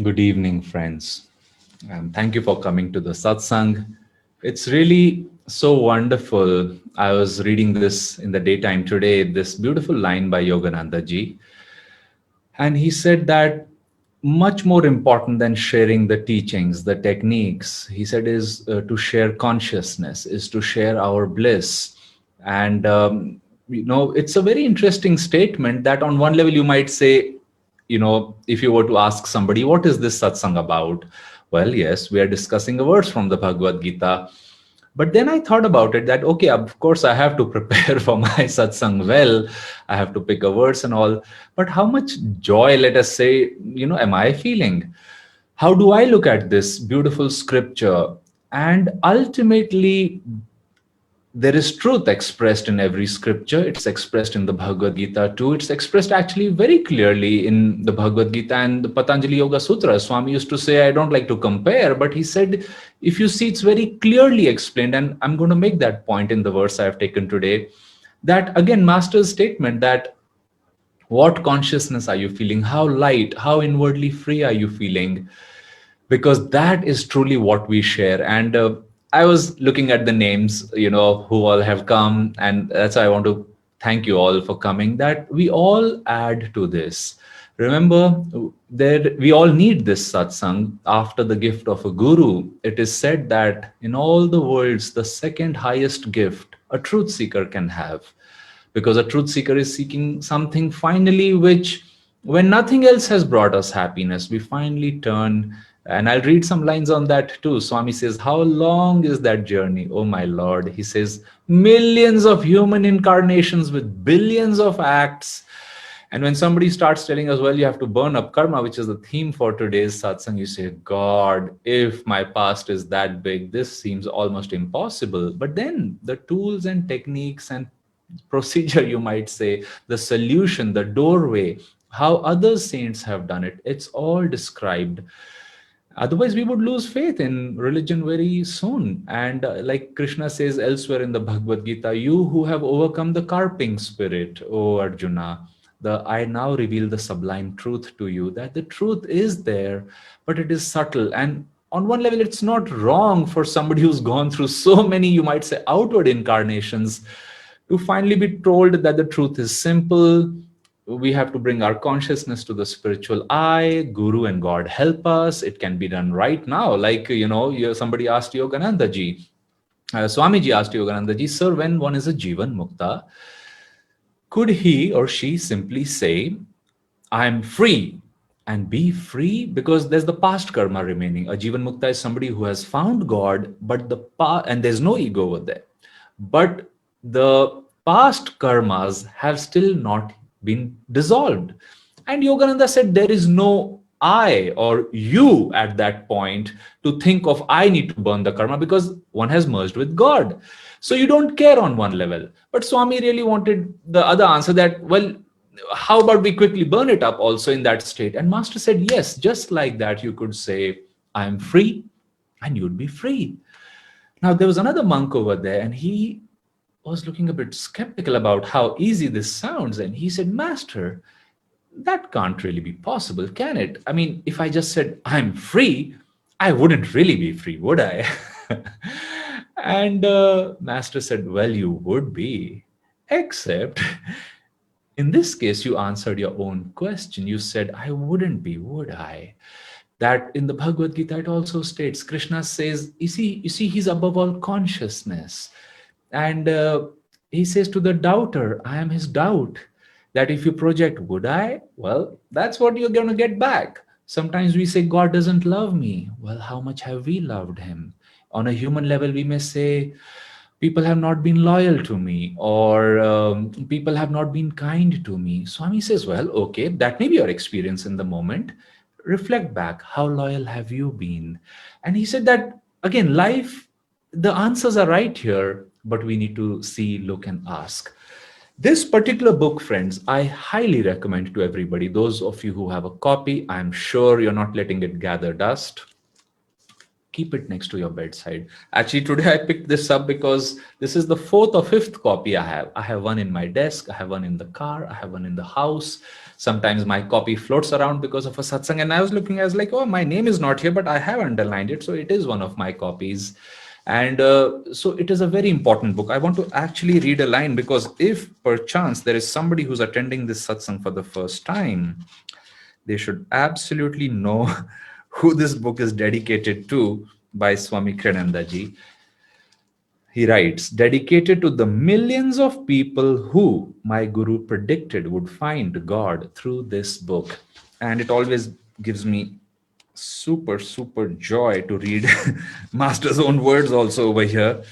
Good evening, friends. And thank you for coming to the Satsang. It's really so wonderful. I was reading this in the daytime today, this beautiful line by Yogananda ji. And he said that much more important than sharing the teachings, the techniques, he said, is to share consciousness, is to share our bliss. And, it's a very interesting statement that on one level you might say, if you were to ask somebody, what is this satsang about? Well, yes, we are discussing a verse from the Bhagavad Gita. But then I thought about it that, okay, of course, I have to prepare for my satsang well. I have to pick a verse and all. But how much joy, let us say, am I feeling? How do I look at this beautiful scripture? And ultimately, there is truth expressed in every scripture. It's expressed in the Bhagavad Gita too. It's expressed actually very clearly in the Bhagavad Gita and the Patanjali Yoga Sutra. Swami used to say, I don't like to compare, but he said, if you see, it's very clearly explained. And I'm going to make that point in the verse I have taken today. That again, Master's statement that what consciousness are you feeling? How light, how inwardly free are you feeling? Because that is truly what we share. And I was looking at the names, who all have come, and that's why I want to thank you all for coming, that we all add to this. Remember, there we all need this satsang after the gift of a guru. It is said that in all the worlds, the second highest gift a truth seeker can have, because a truth seeker is seeking something finally which, when nothing else has brought us happiness, we finally turn. And I'll read some lines on that too. Swami says, how long is that journey, oh my Lord? He says, millions of human incarnations with billions of acts. And when somebody starts telling us, well, you have to burn up karma, which is the theme for today's satsang, you say, God, if my past is that big, this seems almost impossible. But then the tools and techniques and procedure, you might say, the solution, the doorway, how other saints have done it, it's all described. Otherwise, we would lose faith in religion very soon. And like Krishna says elsewhere in the Bhagavad Gita, you who have overcome the carping spirit, O Arjuna, I now reveal the sublime truth to you, that the truth is there, but it is subtle. And on one level, it's not wrong for somebody who's gone through so many, you might say, outward incarnations, to finally be told that the truth is simple. We have to bring our consciousness to the spiritual eye. Guru and God help us. It can be done right now. Like, somebody asked Yogananda ji, Swamiji asked Yogananda ji, sir, when one is a Jivan Mukta, could he or she simply say, I'm free, and be free? Because there's the past karma remaining. A Jivan Mukta is somebody who has found God, but and there's no ego over there. But the past karmas have still not been dissolved. And Yogananda said there is no I or you at that point to think of I need to burn the karma, because one has merged with God. So you don't care on one level. But Swami really wanted the other answer, that, well, how about we quickly burn it up also in that state? And Master said, yes, just like that, you could say, I am free, and you'd be free. Now, there was another monk over there, and he was looking a bit skeptical about how easy this sounds. And he said, Master, that can't really be possible, can it? I mean, if I just said, I'm free, I wouldn't really be free, would I? And Master said, well, you would be, except in this case, you answered your own question. You said, I wouldn't be, would I? That in the Bhagavad Gita, it also states, Krishna says, you see, he's above all consciousness. And he says to the doubter, I am his doubt. That if you project, would I? Well, that's what you're going to get back. Sometimes we say, God doesn't love me. Well, how much have we loved him? On a human level, we may say, people have not been loyal to me, or people have not been kind to me. Swami says, well, okay, that may be your experience in the moment. Reflect back. How loyal have you been? And he said that, again, life, the answers are right here, but we need to see, look, and ask. This particular book, friends, I highly recommend to everybody. Those of you who have a copy, I'm sure you're not letting it gather dust. keep it next to your bedside. Actually, today I picked this up because this is the fourth or fifth copy I have. I have one in my desk, I have one in the car, I have one in the house. Sometimes my copy floats around because of a satsang, and I was looking, I was like, oh, my name is not here, but I have underlined it, so it is one of my copies. And so it is a very important book. I want to actually read a line, because if perchance there is somebody who's attending this satsang for the first time, they should absolutely know who this book is dedicated to, by Swami Kriyananda ji. He writes, dedicated to the millions of people who my guru predicted would find God through this book. And it always gives me super, super joy to read Master's own words also over here,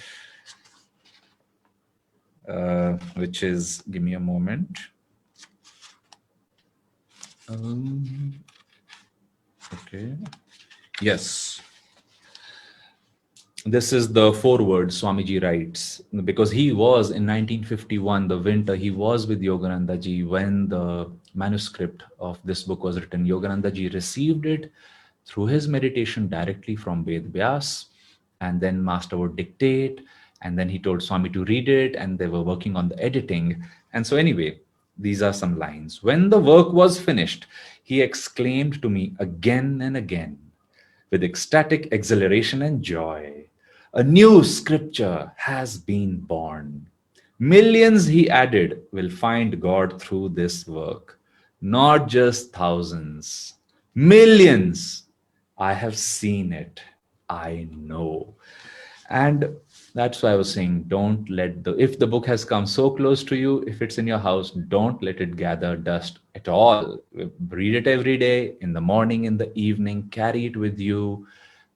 which is, give me a moment. Okay. Yes. This is the foreword Swamiji writes, because he was in 1951, the winter, he was with Yogananda ji when the manuscript of this book was written. Yogananda ji received it through his meditation directly from Ved Vyas, and then Master would dictate, and then he told Swami to read it, and they were working on the editing. And so anyway, these are some lines. When the work was finished, he exclaimed to me again and again, with ecstatic exhilaration and joy, a new scripture has been born. Millions, he added, will find God through this work. Not just thousands. Millions. I have seen it. I know. And that's why I was saying, don't let if the book has come so close to you, if it's in your house, don't let it gather dust at all. Read it every day, in the morning, in the evening, carry it with you.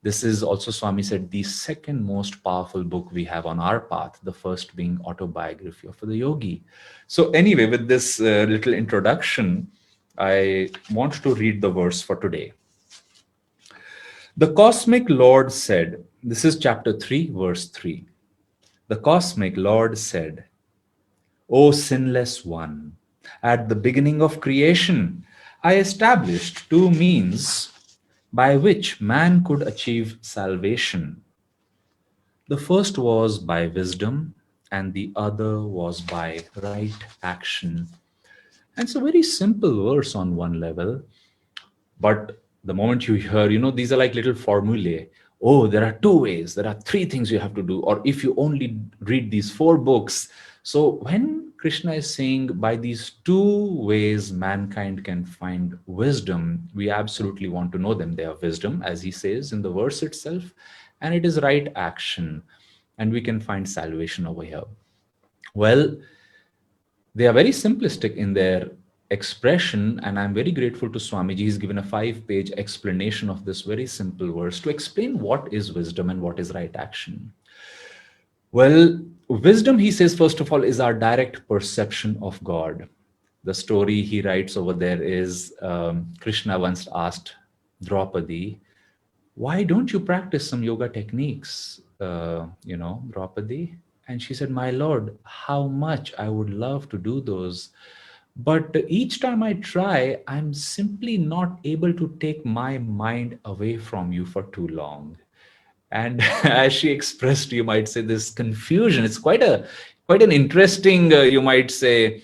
This is also, Swami said, the second most powerful book we have on our path, the first being Autobiography of the Yogi. So anyway, with this little introduction, I want to read the verse for today. The Cosmic Lord said, this is chapter 3, verse 3. The Cosmic Lord said, O sinless one, at the beginning of creation, I established two means by which man could achieve salvation. The first was by wisdom, and the other was by right action. And it's a very simple verse on one level, but the moment you hear, these are like little formulae. Oh, there are two ways, there are three things you have to do, or if you only read these four books. So when Krishna is saying by these two ways mankind can find wisdom, we absolutely want to know them. They are wisdom, as he says in the verse itself, and it is right action, and we can find salvation over here. Well, they are very simplistic in their expression, and I'm very grateful to Swamiji. He's given a 5-page explanation of this very simple verse to explain what is wisdom and what is right action. Well, wisdom, he says, first of all, is our direct perception of God. The story he writes over there is Krishna once asked Draupadi, why don't you practice some yoga techniques, Draupadi? And she said, my Lord, how much I would love to do those. But each time I try, I'm simply not able to take my mind away from you for too long. And as she expressed, you might say, this confusion, it's quite an interesting, you might say,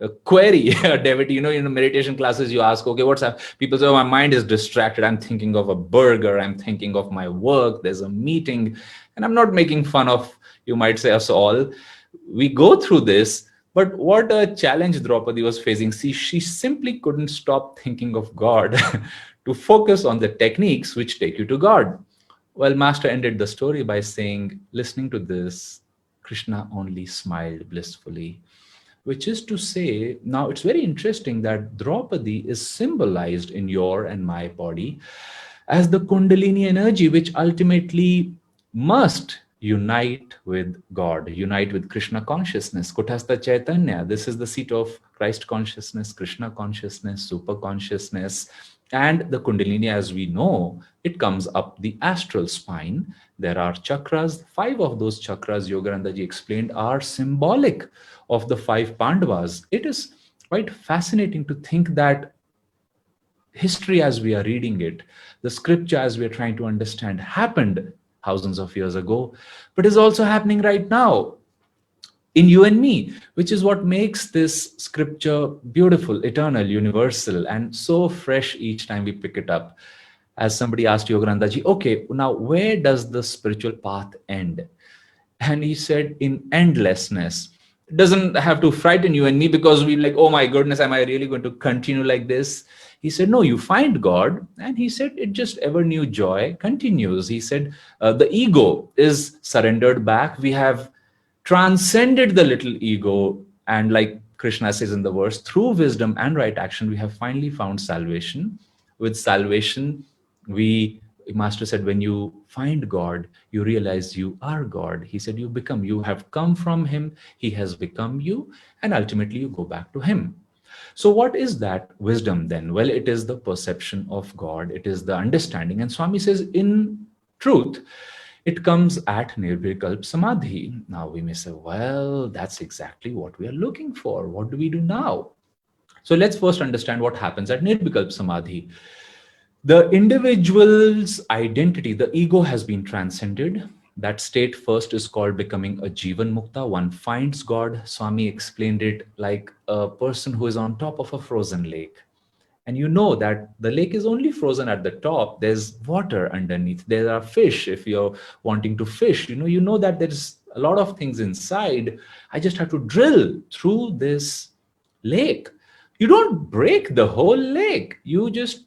a query, devotee. In meditation classes, you ask, okay, what's up? People say, oh, my mind is distracted. I'm thinking of a burger. I'm thinking of my work. There's a meeting. And I'm not making fun of, you might say, us all. We go through this. But what a challenge Draupadi was facing. See, she simply couldn't stop thinking of God to focus on the techniques which take you to God. Well, Master ended the story by saying, listening to this, Krishna only smiled blissfully. Which is to say, now it's very interesting that Draupadi is symbolized in your and my body as the Kundalini energy, which ultimately must unite with God, unite with Krishna consciousness, Kutastha Chaitanya. This is the seat of Christ consciousness, Krishna consciousness, super consciousness. And the Kundalini, as we know, it comes up the astral spine. There are chakras. 5 of those chakras, Yogananda ji explained, are symbolic of the 5 Pandavas. It is quite fascinating to think that history as we are reading it, the scripture as we are trying to understand, happened thousands of years ago, but is also happening right now in you and me, which is what makes this scripture beautiful, eternal, universal, and so fresh each time we pick it up. As somebody asked Yogananda ji, okay, now where does the spiritual path end? And he said, in endlessness. It doesn't have to frighten you and me because we're like, oh my goodness, am I really going to continue like this? He said, no, you find God. And he said, it just ever new joy continues. He said, the ego is surrendered back. We have transcended the little ego. And like Krishna says in the verse, through wisdom and right action, we have finally found salvation. With salvation, we, Master said, when you find God, you realize you are God. He said, you have come from him, he has become you, and ultimately you go back to him. So what is that wisdom then? Well, it is the perception of God, it is the understanding. And Swami says, in truth, it comes at Nirvikalp Samadhi. Now we may say, well, that's exactly what we are looking for. What do we do now? So let's first understand what happens at Nirvikalp Samadhi. The individual's identity, the ego, has been transcended. That state first is called becoming a Jivan Mukta. One finds God. Swami explained it like a person who is on top of a frozen lake. And you know that the lake is only frozen at the top. There's water underneath. There are fish. If you're wanting to fish, you know that there's a lot of things inside. I just have to drill through this lake. You don't break the whole lake. You just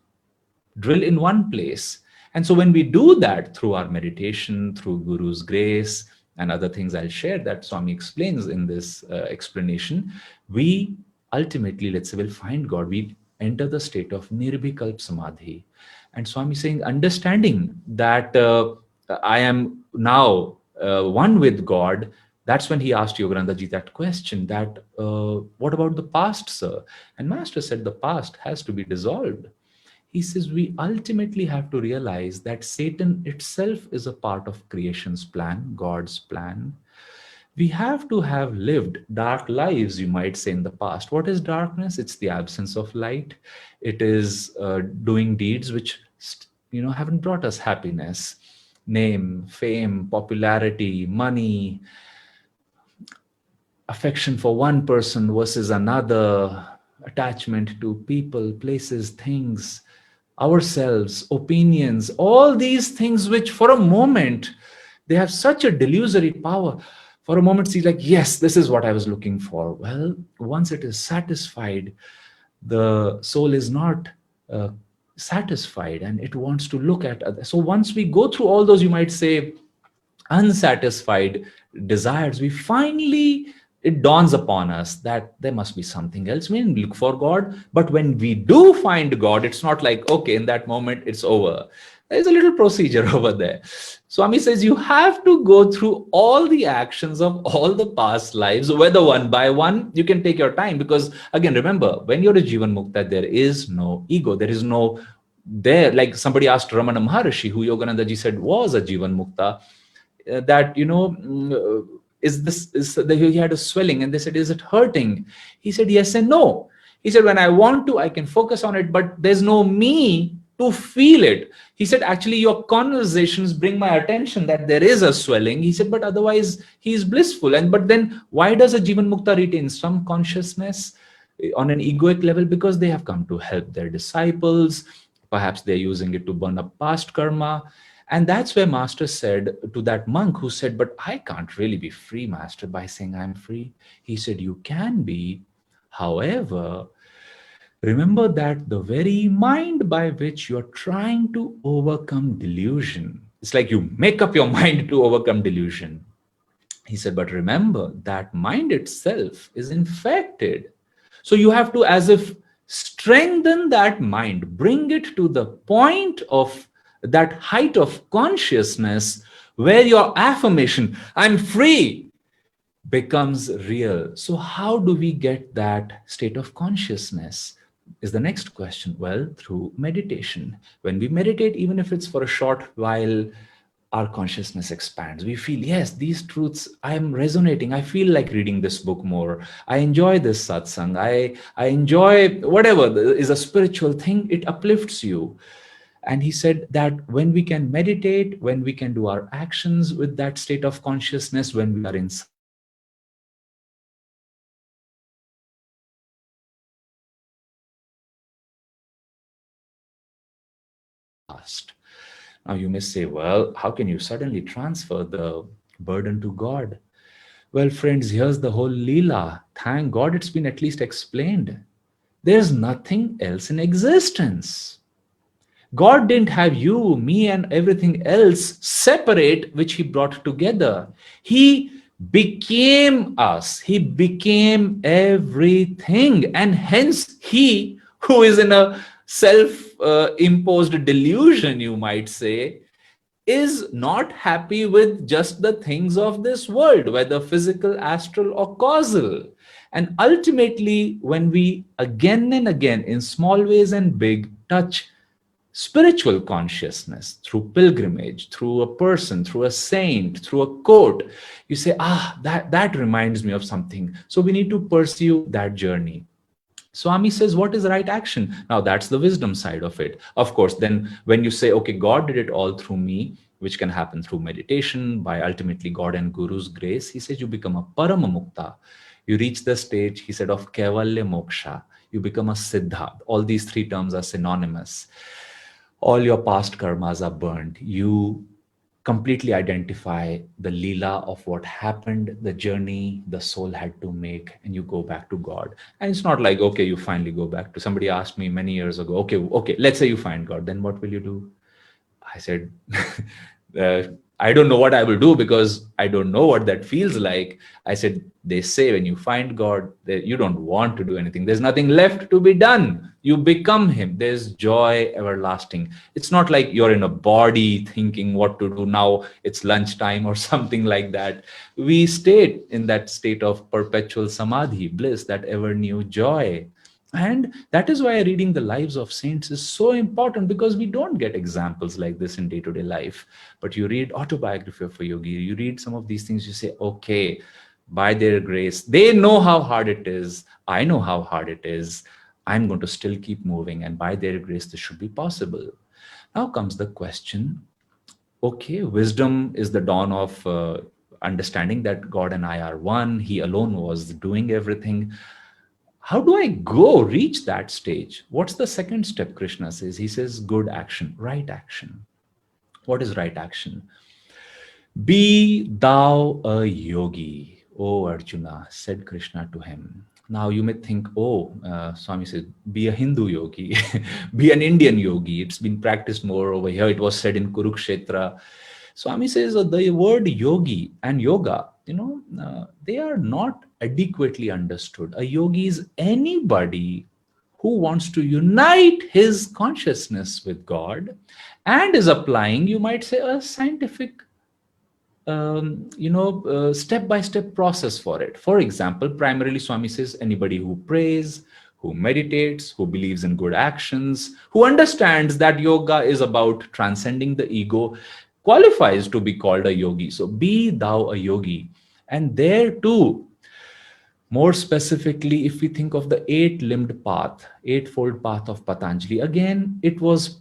drill in one place. And so when we do that through our meditation, through Guru's grace, and other things I'll share that Swami explains in this explanation, we ultimately, let's say, will find God. We enter the state of Nirvikalp Samadhi. And Swami saying, understanding that I am now one with God, that's when he asked Yogananda ji that question, that what about the past, sir? And Master said, the past has to be dissolved. He says we ultimately have to realize that Satan itself is a part of creation's plan, God's plan. We have to have lived dark lives, you might say, in the past. What is darkness? It's the absence of light. It is doing deeds which haven't brought us happiness, name, fame, popularity, money, affection for one person versus another, attachment to people, places, things, ourselves, opinions, all these things which for a moment, they have such a delusory power. For a moment, see like, yes, this is what I was looking for. Well, once it is satisfied, the soul is not satisfied and it wants to look at others. So once we go through all those, you might say, unsatisfied desires, we finally, it dawns upon us that there must be something else. We look for God, but when we do find God, it's not like, okay, in that moment, it's over. There's a little procedure over there. Swami says you have to go through all the actions of all the past lives, whether one by one. You can take your time because, again, remember, when you're a Jivan Mukta, there is no ego. There is no there. Like somebody asked Ramana Maharshi, who Yogananda ji said was a Jivan Mukta, that he had a swelling, and they said, is it hurting? He said, yes and no. He said, when I want to, I can focus on it, but there's no me to feel it. He said, actually, your conversations bring my attention that there is a swelling. He said, but otherwise he is blissful. But then why does a Jivan Mukta retain some consciousness on an egoic level? Because they have come to help their disciples. Perhaps they're using it to burn up past karma. And that's where Master said to that monk who said, but I can't really be free, Master, by saying I'm free. He said, you can be. However, remember that the very mind by which you're trying to overcome delusion, it's like you make up your mind to overcome delusion. He said, but remember that mind itself is infected. So you have to, as if, strengthen that mind, bring it to the point of that height of consciousness where your affirmation, I'm free, becomes real. So how do we get that state of consciousness? Is the next question. Well, through meditation. When we meditate, even if it's for a short while, our consciousness expands. We feel, yes, these truths, I'm resonating. I feel like reading this book more. I enjoy this satsang. I enjoy whatever is a spiritual thing. It uplifts you. And he said that when we can meditate, when we can do our actions with that state of consciousness, when we are in satsang, past. Now you may say, well, how can you suddenly transfer the burden to God? Well, friends, here's the whole Leela. Thank God it's been at least explained. There's nothing else in existence. God didn't have you, me, and everything else separate, which He brought together. He became us, He became everything. And hence, He, who is in a self imposed delusion, you might say, is not happy with just the things of this world, whether physical, astral, or causal. And ultimately, when we again and again, in small ways and big, touch spiritual consciousness through pilgrimage, through a person, through a saint, through a quote, you say, that reminds me of something. So we need to pursue that journey. Swami says, what is right action? Now, that's the wisdom side of it. Of course, then when you say, okay, God did it all through me, which can happen through meditation, by ultimately God and Guru's grace, he says, you become a Paramamukta. You reach the stage, he said, of Kevalya Moksha. You become a Siddha. All these three terms are synonymous. All your past karmas are burned. You completely identify the Leela of what happened, the journey the soul had to make, and you go back to God. And it's not like, okay, you finally go back to, somebody asked me many years ago, okay, let's say you find God, then what will you do? I said, uh, I don't know what I will do because I don't know what that feels like. I said, they say when you find God, that you don't want to do anything. There's nothing left to be done. You become Him. There's joy everlasting. It's not like you're in a body thinking what to do now. It's lunchtime or something like that. We stayed in that state of perpetual samadhi, bliss, that ever new joy. And that is why reading the lives of saints is so important, because we don't get examples like this in day-to-day life. But you read autobiography of a yogi, you read some of these things, you say, okay, by their grace, they know how hard it is. I know how hard it is. I'm going to still keep moving. And by their grace, this should be possible. Now comes the question, okay, wisdom is the dawn of understanding that God and I are one. He alone was doing everything. How do I go reach that stage? What's the second step? Krishna says, he says, good action, right action. What is right action? Be thou a yogi, O Arjuna, said Krishna to him. Now you may think, Swami said, be a Hindu yogi, be an Indian yogi. It's been practiced more over here. It was said in Kurukshetra. Swami says the word yogi and yoga, they are not adequately understood. A yogi is anybody who wants to unite his consciousness with God and is applying, you might say, a scientific step-by-step process for it. For example, primarily Swami says anybody who prays, who meditates, who believes in good actions, who understands that yoga is about transcending the ego, qualifies to be called a yogi. So be thou a yogi. And there too, more specifically, if we think of the eight-limbed path, eightfold path of Patanjali, again, it was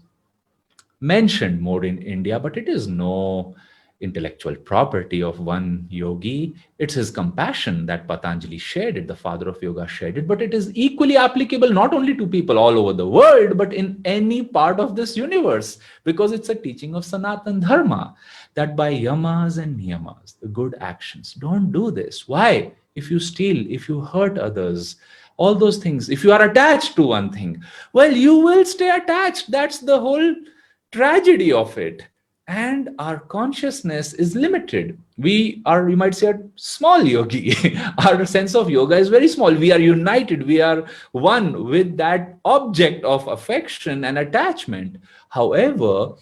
mentioned more in India, but it is no intellectual property of one yogi. It's his compassion that Patanjali shared it, the father of yoga shared it, but it is equally applicable not only to people all over the world, but in any part of this universe, because it's a teaching of Sanatan Dharma that by yamas and niyamas, the good actions, don't do this. Why? If you steal, if you hurt others, all those things, if you are attached to one thing, well, you will stay attached. That's the whole tragedy of it. And our consciousness is limited. We are, you might say, a small yogi. Our sense of yoga is very small. We are united. We are one with that object of affection and attachment. However,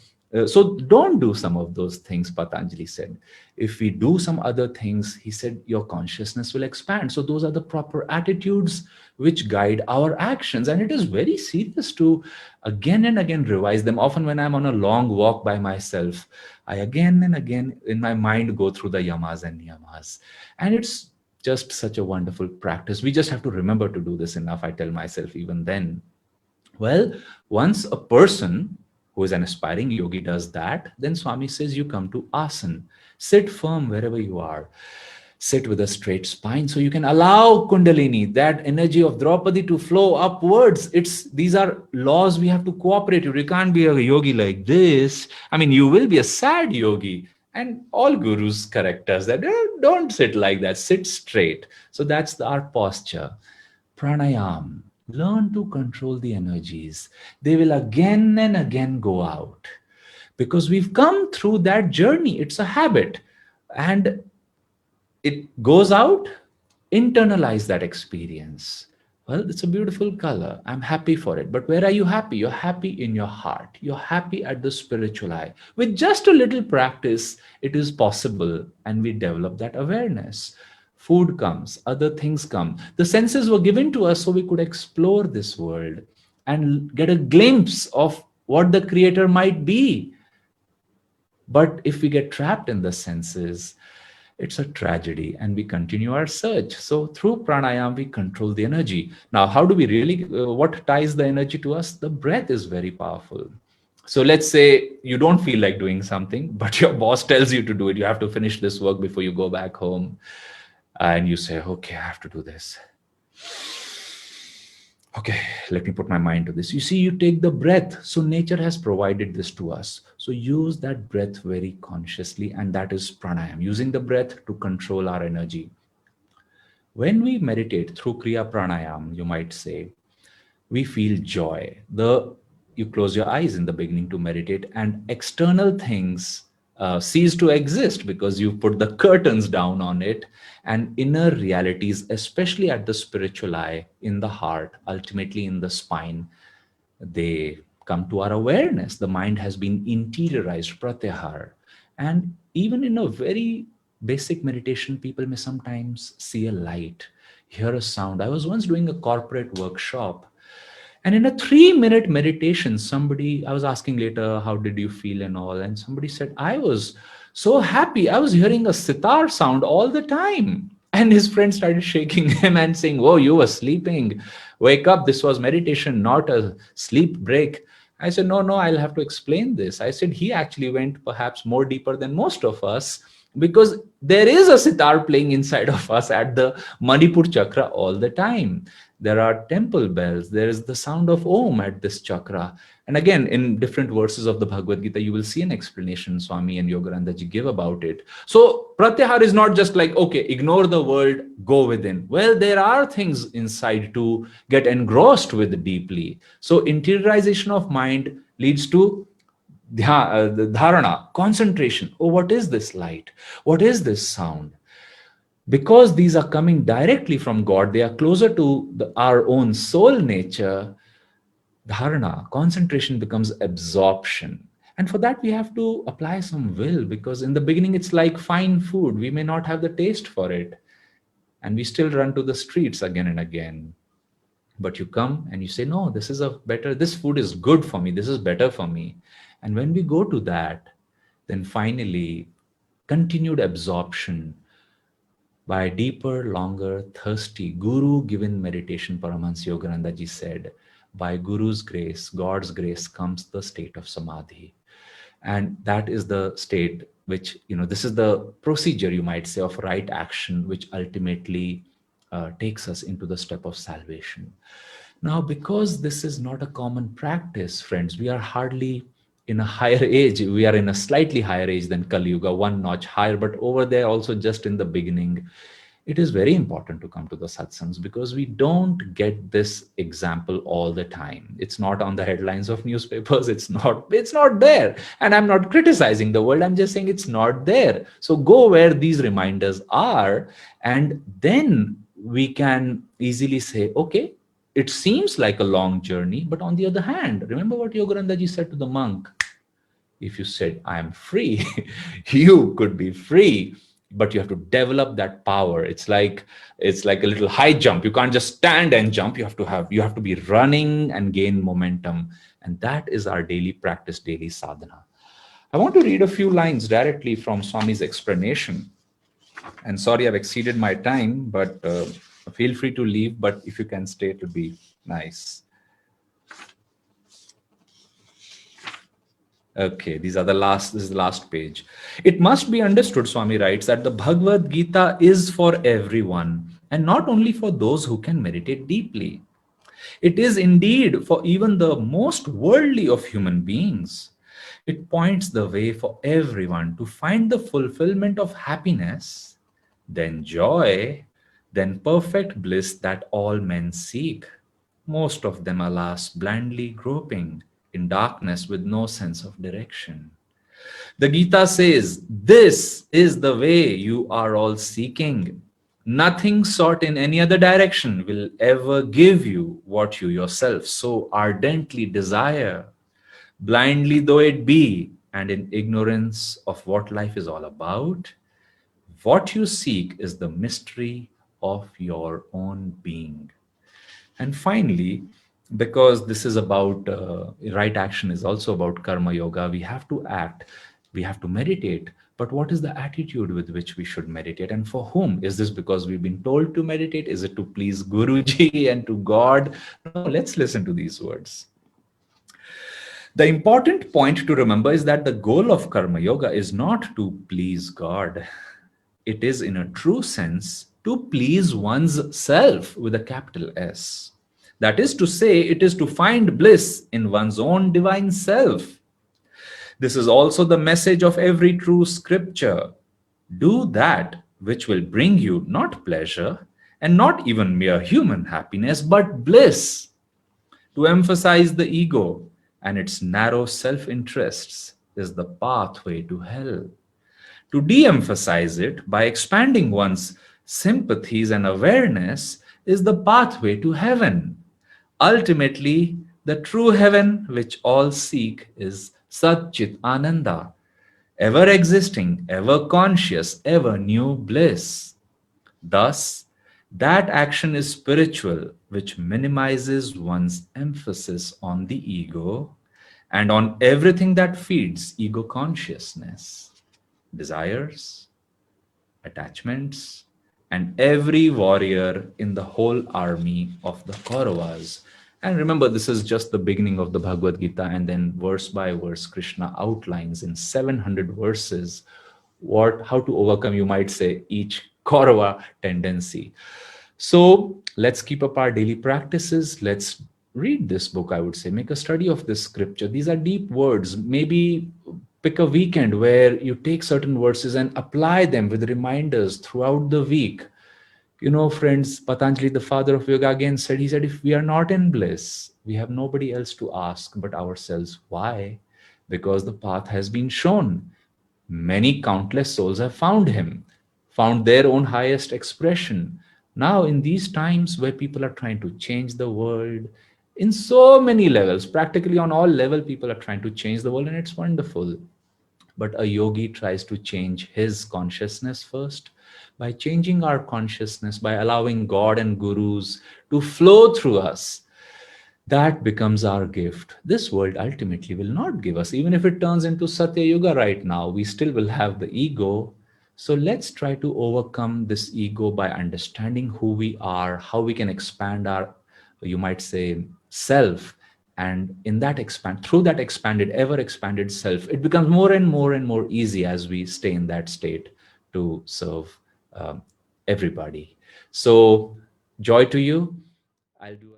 So don't do some of those things, Patanjali said. If we do some other things, he said, your consciousness will expand. So those are the proper attitudes which guide our actions. And it is very serious to again and again revise them. Often when I'm on a long walk by myself, I again and again in my mind go through the yamas and niyamas. And it's just such a wonderful practice. We just have to remember to do this enough, I tell myself even then. Well, once a person who is an aspiring yogi does that, then Swami says you come to asana. Sit firm wherever you are. Sit with a straight spine so you can allow Kundalini, that energy of Draupadi, to flow upwards. These are laws we have to cooperate with. You can't be a yogi like this. I mean, you will be a sad yogi. And all gurus correct us that don't sit like that, sit straight. So that's our posture. Pranayam. Learn to control the energies. They will again and again go out because we've come through that journey. It's a habit. And it goes out, internalize that experience. Well, it's a beautiful color. I'm happy for it. But where are you happy? You're happy in your heart. You're happy at the spiritual eye. With just a little practice, it is possible, and we develop that awareness. Food comes, other things come. The senses were given to us so we could explore this world and get a glimpse of what the creator might be. But if we get trapped in the senses, it's a tragedy, and we continue our search. So through pranayama, we control the energy. Now, how do we really, what ties the energy to us? The breath is very powerful. So let's say you don't feel like doing something, but your boss tells you to do it. You have to finish this work before you go back home. And you say, okay, I have to do this. Okay, let me put my mind to this. You see, you take the breath. So nature has provided this to us. So use that breath very consciously, and that is pranayama, using the breath to control our energy. When we meditate through Kriya Pranayama, you might say, we feel joy. You close your eyes in the beginning to meditate, and external things cease to exist because you put the curtains down on it, and inner realities, especially at the spiritual eye, in the heart, ultimately in the spine, they come to our awareness. The mind has been interiorized, pratyahar. And even in a very basic meditation, people may sometimes see a light, hear a sound. I was once doing a corporate workshop, and in a 3-minute meditation, I was asking later, how did you feel and all? And somebody said, I was so happy. I was hearing a sitar sound all the time. And his friend started shaking him and saying, oh, you were sleeping. Wake up. This was meditation, not a sleep break. I said, no, I'll have to explain this. I said, he actually went perhaps more deeper than most of us, because there is a sitar playing inside of us at the Manipur chakra all the time. There are temple bells. There is the sound of Om at this chakra. And again, in different verses of the Bhagavad Gita, you will see an explanation Swami and Yogananda ji give about it. So Pratyahar is not just like, okay, ignore the world, go within. Well, there are things inside to get engrossed with deeply. So interiorization of mind leads to the dharana, concentration. Oh, what is this light? What is this sound? Because these are coming directly from God, they are closer to our own soul nature. Dharana, concentration, becomes absorption. And for that, we have to apply some will, because in the beginning, it's like fine food. We may not have the taste for it. And we still run to the streets again and again. But you come and you say, no, this food is good for me. This is better for me. And when we go to that, then finally, continued absorption by deeper, longer, thirsty, guru-given meditation, Paramahansa Yogananda ji said, by Guru's grace, God's grace, comes the state of samadhi. And that is the state which, this is the procedure, you might say, of right action, which ultimately takes us into the step of salvation. Now, because this is not a common practice, friends, we are hardly in a higher age. We are in a slightly higher age than Kali Yuga, one notch higher, but over there also just in the beginning, it is very important to come to the satsangs, because we don't get this example all the time. It's not on the headlines of newspapers. It's not there. And I'm not criticizing the world. I'm just saying it's not there. So go where these reminders are, and then we can easily say, okay, it seems like a long journey, but on the other hand, remember what Yogananda ji said to the monk. if you said, I am free, you could be free, but you have to develop that power. It's like a little high jump. You can't just stand and jump. You have to be running and gain momentum. And that is our daily practice, daily sadhana. I want to read a few lines directly from Swami's explanation. And sorry, I've exceeded my time, but feel free to leave. But if you can stay, it would be nice. Okay, this is the last page. It must be understood, Swami writes, that the Bhagavad Gita is for everyone, and not only for those who can meditate deeply. It is indeed for even the most worldly of human beings. It points the way for everyone to find the fulfillment of happiness, then joy, then perfect bliss that all men seek. Most of them, alas, blindly groping in darkness with no sense of direction. The Gita says, this is the way you are all seeking. Nothing sought in any other direction will ever give you what you yourself so ardently desire, blindly though it be, and in ignorance of what life is all about. What you seek is the mystery of your own being. And finally, because this is about right action is also about karma yoga, we have to act, we have to meditate. But what is the attitude with which we should meditate, and for whom? Is this because we've been told to meditate? Is it to please Guruji and to God? No, let's listen to these words. The important point to remember is that the goal of karma yoga is not to please God. It is, in a true sense, to please one's self with a capital S. That is to say, it is to find bliss in one's own divine self. This is also the message of every true scripture. Do that which will bring you not pleasure and not even mere human happiness, but bliss. To emphasize the ego and its narrow self interests is the pathway to hell. To de emphasize it by expanding one's sympathies and awareness is the pathway to heaven. Ultimately, the true heaven which all seek is Sat Chit Ananda, ever existing, ever conscious, ever new bliss. Thus, that action is spiritual, which minimizes one's emphasis on the ego and on everything that feeds ego consciousness, desires, attachments, and every warrior in the whole army of the Kauravas. And remember, this is just the beginning of the Bhagavad Gita, and then verse by verse, Krishna outlines in 700 verses how to overcome, you might say, each Kaurava tendency. So let's keep up our daily practices. Let's read this book, I would say. Make a study of this scripture. These are deep words. Maybe pick a weekend where you take certain verses and apply them with reminders throughout the week. You know, friends, Patanjali, the father of yoga, again said, he said, if we are not in bliss, we have nobody else to ask but ourselves. Why? Because the path has been shown. Many countless souls have found him, found their own highest expression. Now, in these times where people are trying to change the world in so many levels, practically on all levels, people are trying to change the world, and it's wonderful. But a yogi tries to change his consciousness first by changing our consciousness, by allowing God and gurus to flow through us. That becomes our gift. This world ultimately will not give us. Even if it turns into Satya Yuga right now, we still will have the ego. So let's try to overcome this ego by understanding who we are, how we can expand our, you might say, self. And in that through that expanded, ever expanded self, it becomes more and more and more easy as we stay in that state to serve everybody. So joy to you. I'll do